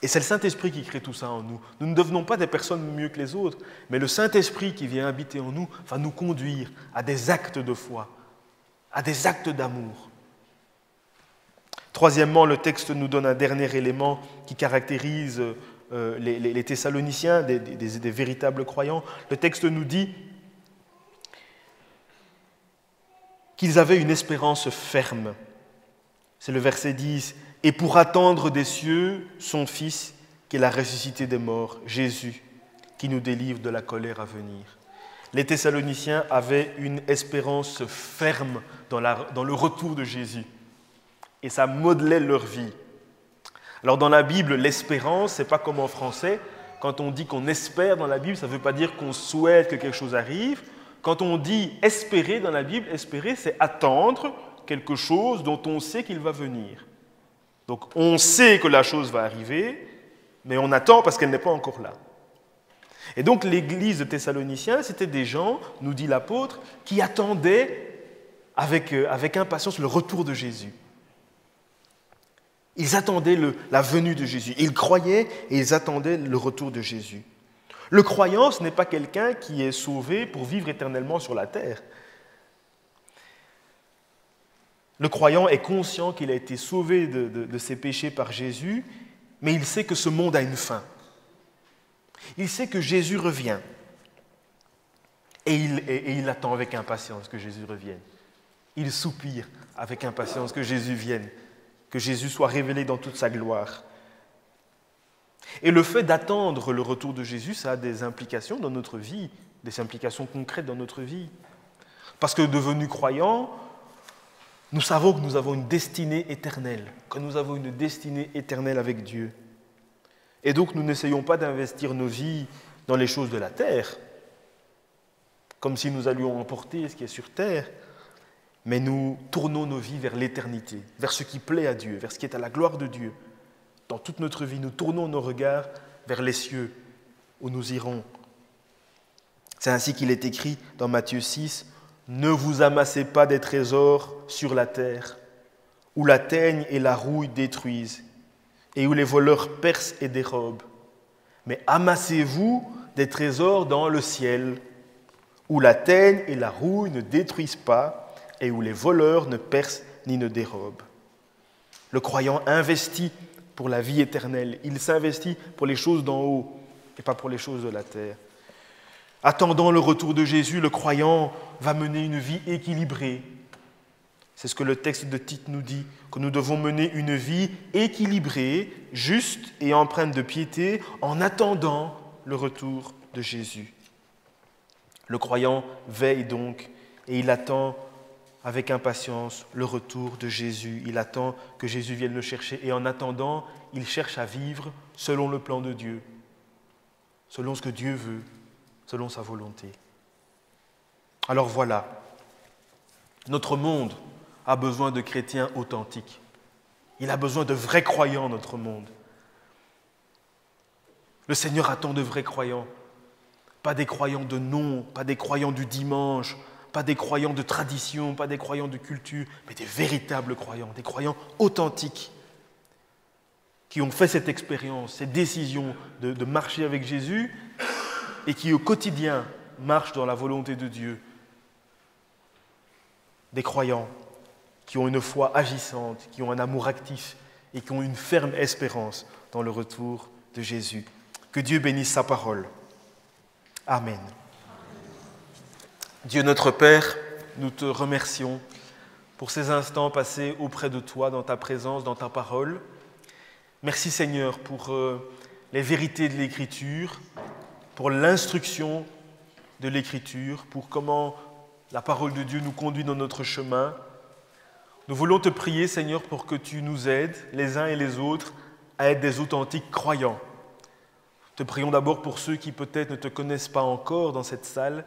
Et c'est le Saint-Esprit qui crée tout ça en nous. Nous ne devenons pas des personnes mieux que les autres, mais le Saint-Esprit qui vient habiter en nous va nous conduire à des actes de foi, à des actes d'amour. Troisièmement, le texte nous donne un dernier élément qui caractérise les Thessaloniciens, des véritables croyants. Le texte nous dit qu'ils avaient une espérance ferme. C'est le verset 10. « Et pour attendre des cieux son Fils, qu'il a ressuscité des morts, Jésus, qui nous délivre de la colère à venir. » Les Thessaloniciens avaient une espérance ferme dans le retour de Jésus. Et ça modelait leur vie. Alors dans la Bible, l'espérance, ce n'est pas comme en français, quand on dit qu'on espère dans la Bible, ça ne veut pas dire qu'on souhaite que quelque chose arrive. Quand on dit espérer dans la Bible, espérer, c'est attendre quelque chose dont on sait qu'il va venir. Donc on sait que la chose va arriver, mais on attend parce qu'elle n'est pas encore là. Et donc l'église de Thessaloniciens, c'était des gens, nous dit l'apôtre, qui attendaient avec impatience le retour de Jésus. Ils attendaient la venue de Jésus. Ils croyaient et ils attendaient le retour de Jésus. Le croyant, ce n'est pas quelqu'un qui est sauvé pour vivre éternellement sur la terre. Le croyant est conscient qu'il a été sauvé de ses péchés par Jésus, mais il sait que ce monde a une fin. Il sait que Jésus revient. Et il attend avec impatience que Jésus revienne. Il soupire avec impatience que Jésus vienne, que Jésus soit révélé dans toute sa gloire. Et le fait d'attendre le retour de Jésus, ça a des implications dans notre vie, des implications concrètes dans notre vie. Parce que devenus croyants, nous savons que nous avons une destinée éternelle, que nous avons une destinée éternelle avec Dieu. Et donc nous n'essayons pas d'investir nos vies dans les choses de la terre, comme si nous allions emporter ce qui est sur terre, mais nous tournons nos vies vers l'éternité, vers ce qui plaît à Dieu, vers ce qui est à la gloire de Dieu. Dans toute notre vie, nous tournons nos regards vers les cieux, où nous irons. C'est ainsi qu'il est écrit dans Matthieu 6, « Ne vous amassez pas des trésors sur la terre, où la teigne et la rouille détruisent, et où les voleurs percent et dérobent. Mais amassez-vous des trésors dans le ciel, où la teigne et la rouille ne détruisent pas, et où les voleurs ne percent ni ne dérobent. » Le croyant investit pour la vie éternelle. Il s'investit pour les choses d'en haut et pas pour les choses de la terre. Attendant le retour de Jésus, le croyant va mener une vie équilibrée. C'est ce que le texte de Tite nous dit, que nous devons mener une vie équilibrée, juste et empreinte de piété, en attendant le retour de Jésus. Le croyant veille donc et il attend avec impatience le retour de Jésus. Il attend que Jésus vienne le chercher et en attendant, il cherche à vivre selon le plan de Dieu, selon ce que Dieu veut, selon sa volonté. Alors voilà, notre monde a besoin de chrétiens authentiques. Il a besoin de vrais croyants, notre monde. Le Seigneur attend de vrais croyants, pas des croyants de nom, pas des croyants du dimanche, pas des croyants de tradition, pas des croyants de culture, mais des véritables croyants, des croyants authentiques qui ont fait cette expérience, cette décision de marcher avec Jésus et qui au quotidien marchent dans la volonté de Dieu. Des croyants qui ont une foi agissante, qui ont un amour actif et qui ont une ferme espérance dans le retour de Jésus. Que Dieu bénisse sa parole. Amen. Dieu notre Père, nous te remercions pour ces instants passés auprès de toi, dans ta présence, dans ta parole. Merci Seigneur pour les vérités de l'Écriture, pour l'instruction de l'Écriture, pour comment la parole de Dieu nous conduit dans notre chemin. Nous voulons te prier Seigneur pour que tu nous aides, les uns et les autres, à être des authentiques croyants. Te prions d'abord pour ceux qui peut-être ne te connaissent pas encore dans cette salle,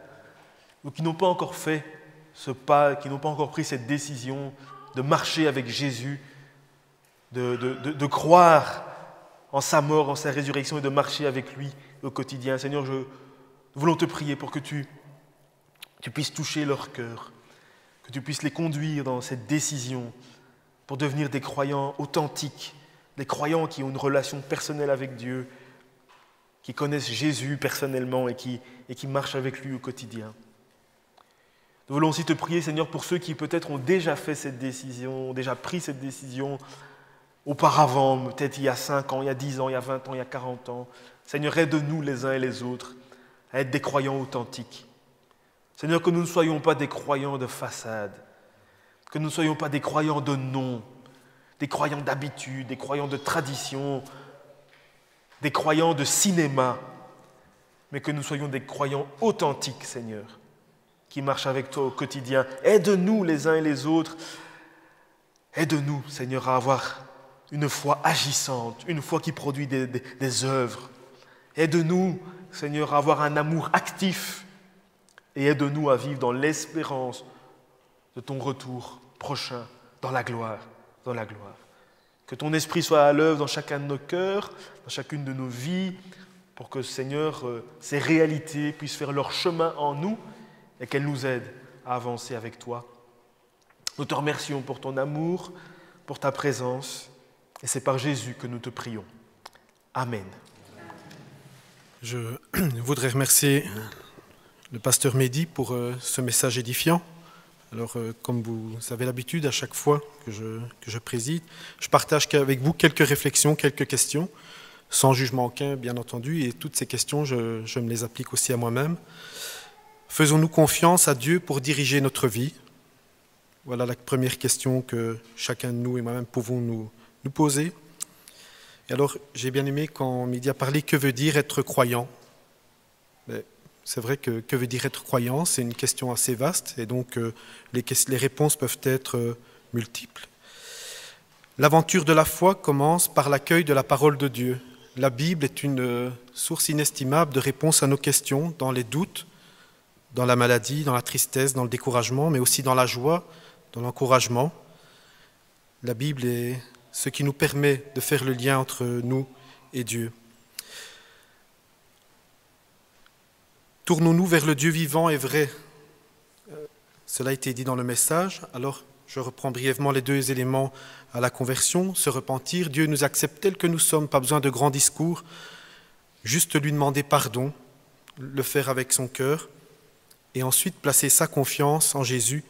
ou qui n'ont pas encore fait ce pas, qui n'ont pas encore pris cette décision de marcher avec Jésus, de croire en sa mort, en sa résurrection et de marcher avec lui au quotidien. Seigneur, nous voulons te prier pour que tu puisses toucher leur cœur, que tu puisses les conduire dans cette décision pour devenir des croyants authentiques, des croyants qui ont une relation personnelle avec Dieu, qui connaissent Jésus personnellement et qui marchent avec lui au quotidien. Nous voulons aussi te prier, Seigneur, pour ceux qui peut-être ont déjà fait cette décision, ont déjà pris cette décision auparavant, peut-être il y a 5 ans, il y a 10 ans, il y a 20 ans, il y a 40 ans. Seigneur, aide-nous les uns et les autres à être des croyants authentiques. Seigneur, que nous ne soyons pas des croyants de façade, que nous ne soyons pas des croyants de nom, des croyants d'habitude, des croyants de tradition, des croyants de cinéma, mais que nous soyons des croyants authentiques, Seigneur, qui marchent avec toi au quotidien. Aide-nous les uns et les autres. Aide-nous, Seigneur, à avoir une foi agissante, une foi qui produit des œuvres, Aide-nous, Seigneur, à avoir un amour actif et aide-nous à vivre dans l'espérance de ton retour prochain dans la gloire, dans la gloire. Que ton esprit soit à l'œuvre dans chacun de nos cœurs, dans chacune de nos vies, pour que, Seigneur, ces réalités puissent faire leur chemin en nous et qu'elles nous aident à avancer avec toi. Nous te remercions pour ton amour, pour ta présence, et c'est par Jésus que nous te prions. Amen. Je voudrais remercier le pasteur Mehdi pour ce message édifiant. Alors, comme vous avez l'habitude, à chaque fois que je préside, je partage avec vous quelques réflexions, quelques questions, sans jugement aucun, bien entendu, et toutes ces questions, je me les applique aussi à moi-même. Faisons-nous confiance à Dieu pour diriger notre vie? Voilà la première question que chacun de nous et moi-même pouvons nous poser. Et alors, j'ai bien aimé quand Mehdi a parlé « Que veut dire être croyant ?» C'est vrai que veut dire être croyant, c'est une question assez vaste, et donc les réponses peuvent être multiples. L'aventure de la foi commence par l'accueil de la parole de Dieu. La Bible est une source inestimable de réponses à nos questions, dans les doutes, dans la maladie, dans la tristesse, dans le découragement, mais aussi dans la joie, dans l'encouragement. La Bible est ce qui nous permet de faire le lien entre nous et Dieu. Tournons-nous vers le Dieu vivant et vrai. Cela a été dit dans le message. Alors, je reprends brièvement les deux éléments à la conversion. Se repentir, Dieu nous accepte tels que nous sommes, pas besoin de grands discours. Juste lui demander pardon, le faire avec son cœur. Et ensuite, placer sa confiance en Jésus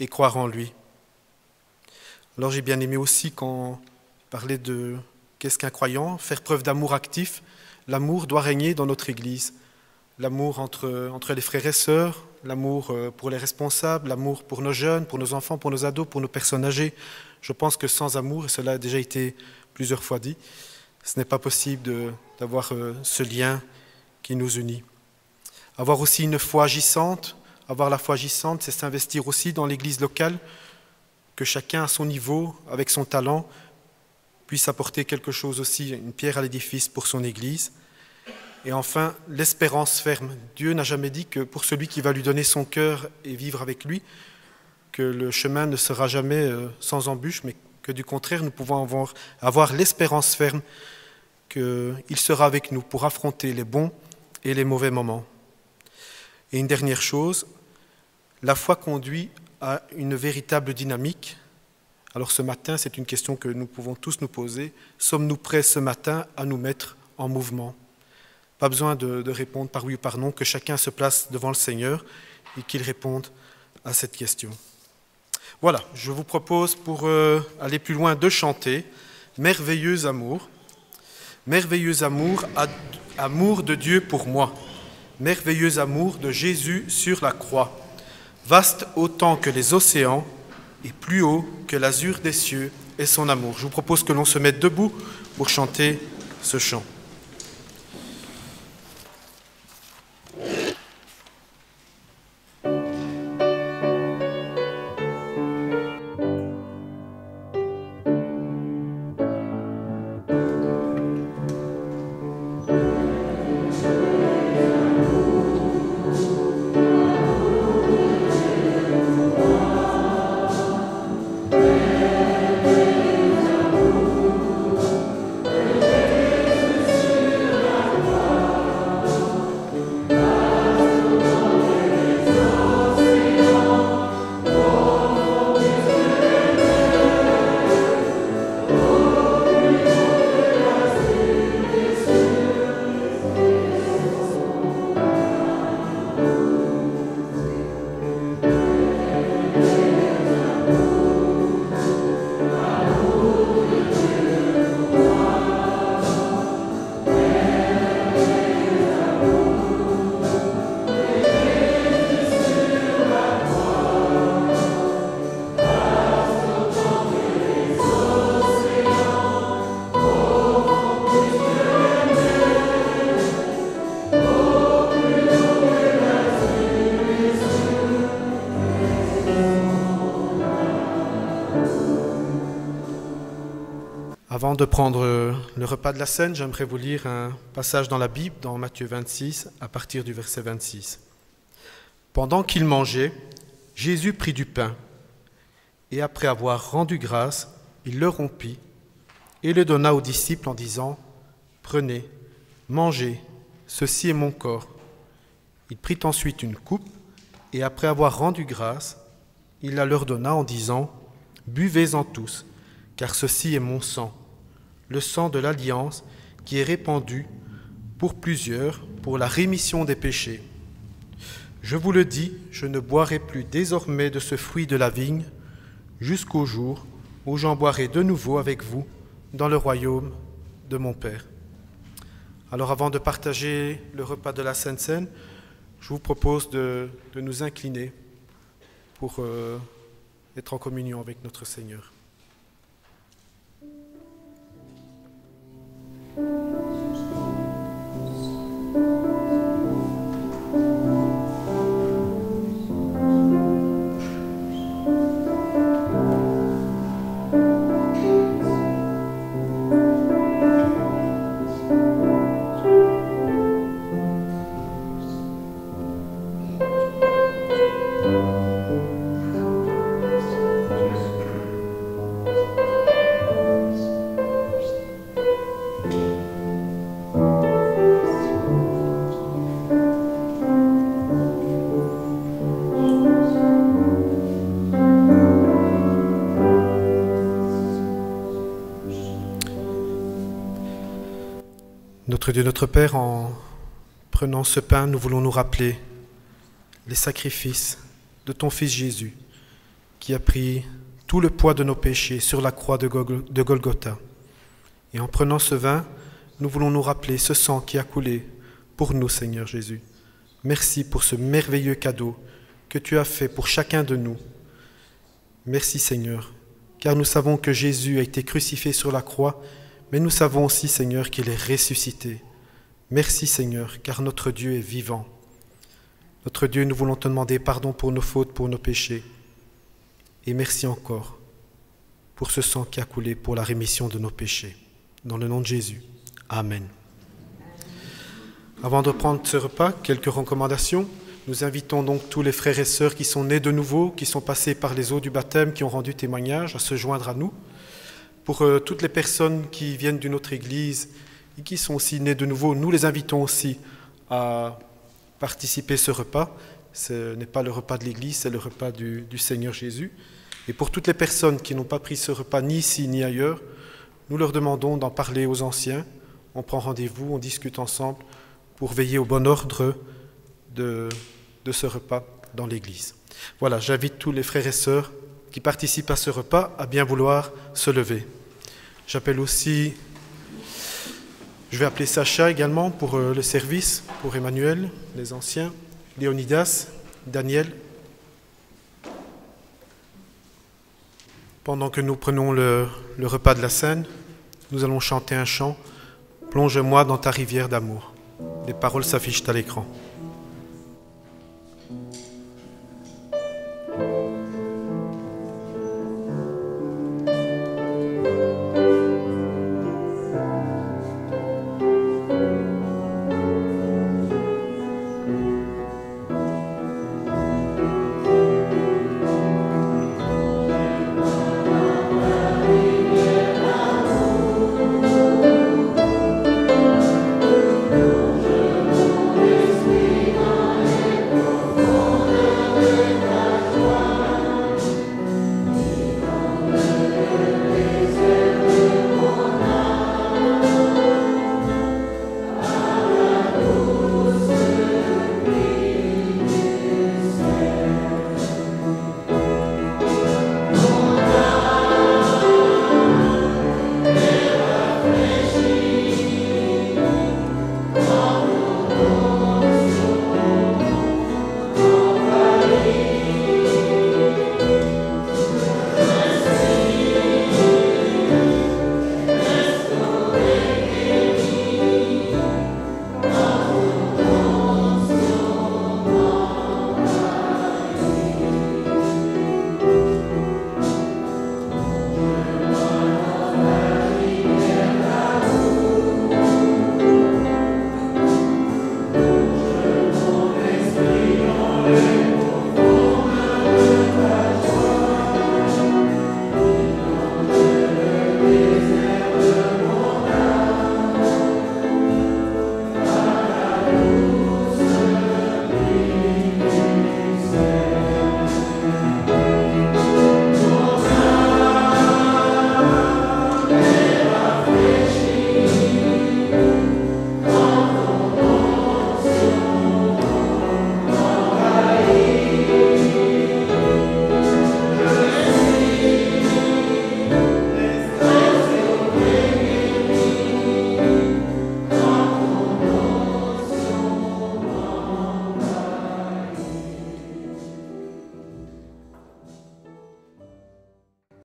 et croire en lui. Alors, j'ai bien aimé aussi quand il parlait de qu'est-ce qu'un croyant, faire preuve d'amour actif. L'amour doit régner dans notre Église. L'amour entre les frères et sœurs, l'amour pour les responsables, l'amour pour nos jeunes, pour nos enfants, pour nos ados, pour nos personnes âgées. Je pense que sans amour, et cela a déjà été plusieurs fois dit, ce n'est pas possible d'avoir ce lien qui nous unit. Avoir aussi une foi agissante, avoir la foi agissante, c'est s'investir aussi dans l'Église locale, que chacun à son niveau, avec son talent, puisse apporter quelque chose aussi, une pierre à l'édifice pour son Église. Et enfin, l'espérance ferme. Dieu n'a jamais dit que pour celui qui va lui donner son cœur et vivre avec lui, que le chemin ne sera jamais sans embûche, mais que du contraire, nous pouvons avoir l'espérance ferme qu'il sera avec nous pour affronter les bons et les mauvais moments. Et une dernière chose, la foi conduit à une véritable dynamique. Alors ce matin, c'est une question que nous pouvons tous nous poser. Sommes-nous prêts ce matin à nous mettre en mouvement ? Pas besoin de répondre par oui ou par non, que chacun se place devant le Seigneur et qu'il réponde à cette question. Voilà, je vous propose pour aller plus loin de chanter « Merveilleux amour ». Merveilleux amour, amour de Dieu pour moi. Merveilleux amour de Jésus sur la croix. Vaste autant que les océans et plus haut que l'azur des cieux est son amour. Je vous propose que l'on se mette debout pour chanter ce chant. Avant de prendre le repas de la Seine, j'aimerais vous lire un passage dans la Bible, dans Matthieu 26, à partir du verset 26. Pendant qu'ils mangeaient, Jésus prit du pain, et après avoir rendu grâce, il le rompit, et le donna aux disciples en disant « Prenez, mangez, ceci est mon corps. » Il prit ensuite une coupe, et après avoir rendu grâce, il la leur donna en disant « Buvez-en tous, car ceci est mon sang, le sang de l'alliance qui est répandu pour plusieurs pour la rémission des péchés. Je vous le dis, je ne boirai plus désormais de ce fruit de la vigne jusqu'au jour où j'en boirai de nouveau avec vous dans le royaume de mon Père. » Alors avant de partager le repas de la Sainte Seine, je vous propose de nous incliner pour être en communion avec notre Seigneur. Notre Dieu, notre Père, en prenant ce pain, nous voulons nous rappeler les sacrifices de ton Fils Jésus, qui a pris tout le poids de nos péchés sur la croix de Golgotha. Et en prenant ce vin, nous voulons nous rappeler ce sang qui a coulé pour nous, Seigneur Jésus. Merci pour ce merveilleux cadeau que tu as fait pour chacun de nous. Merci, Seigneur, car nous savons que Jésus a été crucifié sur la croix, mais nous savons aussi, Seigneur, qu'il est ressuscité. Merci, Seigneur, car notre Dieu est vivant. Notre Dieu, nous voulons te demander pardon pour nos fautes, pour nos péchés. Et merci encore pour ce sang qui a coulé pour la rémission de nos péchés. Dans le nom de Jésus. Amen. Avant de prendre ce repas, quelques recommandations. Nous invitons donc tous les frères et sœurs qui sont nés de nouveau, qui sont passés par les eaux du baptême, qui ont rendu témoignage, à se joindre à nous. Pour toutes les personnes qui viennent d'une autre église et qui sont aussi nées de nouveau, nous les invitons aussi à participer à ce repas. Ce n'est pas le repas de l'église, c'est le repas du Seigneur Jésus. Et pour toutes les personnes qui n'ont pas pris ce repas ni ici ni ailleurs, nous leur demandons d'en parler aux anciens. On prend rendez-vous, on discute ensemble pour veiller au bon ordre de ce repas dans l'église. Voilà, j'invite tous les frères et sœurs qui participent à ce repas à bien vouloir se lever. J'appelle aussi, je vais appeler Sacha également pour le service, pour Emmanuel, les anciens, Léonidas, Daniel. Pendant que nous prenons le repas de la Seine, nous allons chanter un chant, « Plonge-moi dans ta rivière d'amour ». Les paroles s'affichent à l'écran.